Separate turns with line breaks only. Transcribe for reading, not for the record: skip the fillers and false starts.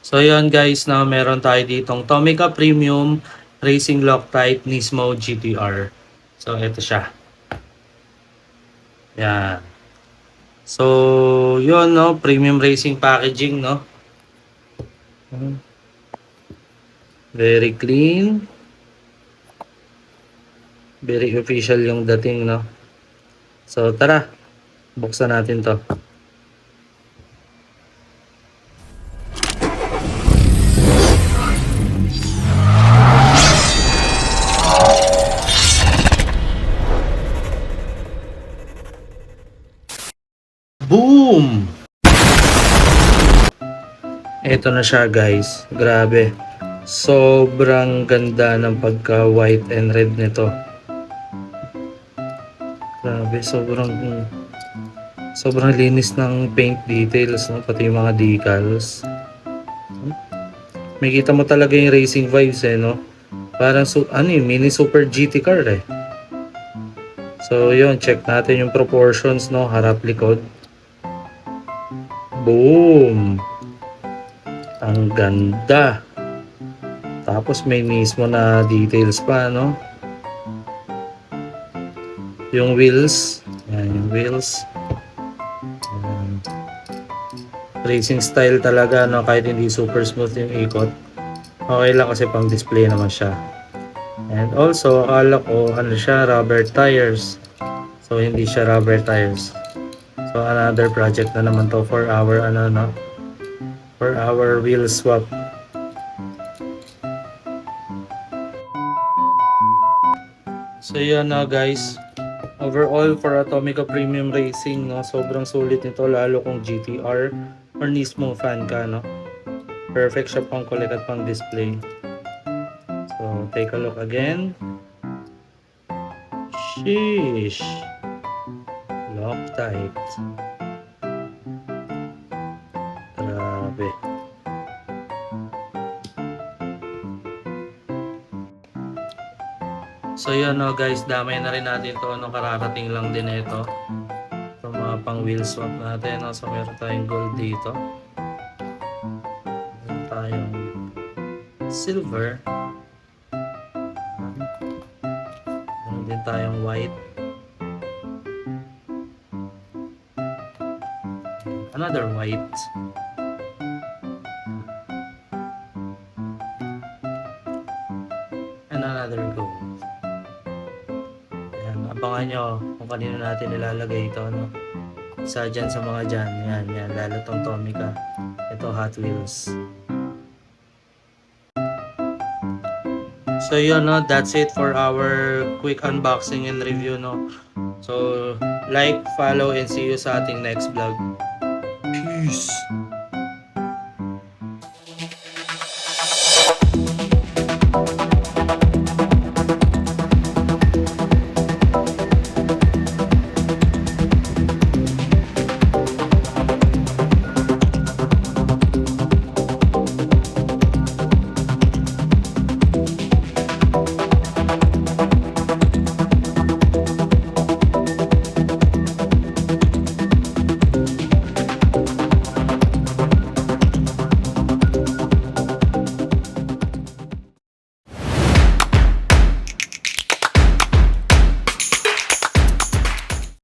So yun guys, na meron tayo ditong Tomica Premium Racing Loctite Nismo GTR. So ito siya. Yan. So yun no, premium racing packaging no. Very clean. Very official yung dating no. So tara, buksan natin to. Boom! Ito na siya guys. Grabe. Sobrang ganda ng pagka white and red nito. Grabe, sobrang linis ng paint details, no? Pati yung mga decals. May kita mo talaga yung racing vibes eh, no? Parang mini super GT car eh. So yun, check natin yung proportions, no? Harap likod. Boom! Ang ganda. Tapos may mismo na details pa, no? Yung wheels. Yan, yung wheels. Yan. Racing style talaga, no? Kahit hindi super smooth yung ikot. Okay lang kasi pang display naman siya. And also, akala ko, ano siya, rubber tires. So, hindi siya rubber tires. So, another project na naman to for our, for our wheel swap. So yun na guys, overall for Atomica Premium Racing, no, sobrang sulit nito lalo kung GTR or Nismo fan ka, no. Perfect siya pang collect at pang display. So take a look again. Sheesh. Loctite. Grabe. So yun no guys, damay na rin natin to, no, kararating lang din ito. So mga pang wheel swap natin, no? So meron tayong gold dito. Meron tayong silver. Meron din tayong white. Another white. And another gold. Abangan nyo kung kanino natin nilalagay ito, no? Isa dyan sa mga dyan. Yan. Lalo tong Tomica. Ito, Hot Wheels. So yun, no? That's it for our quick unboxing and review, no? So, like, follow, and see you sa ating next vlog. Peace!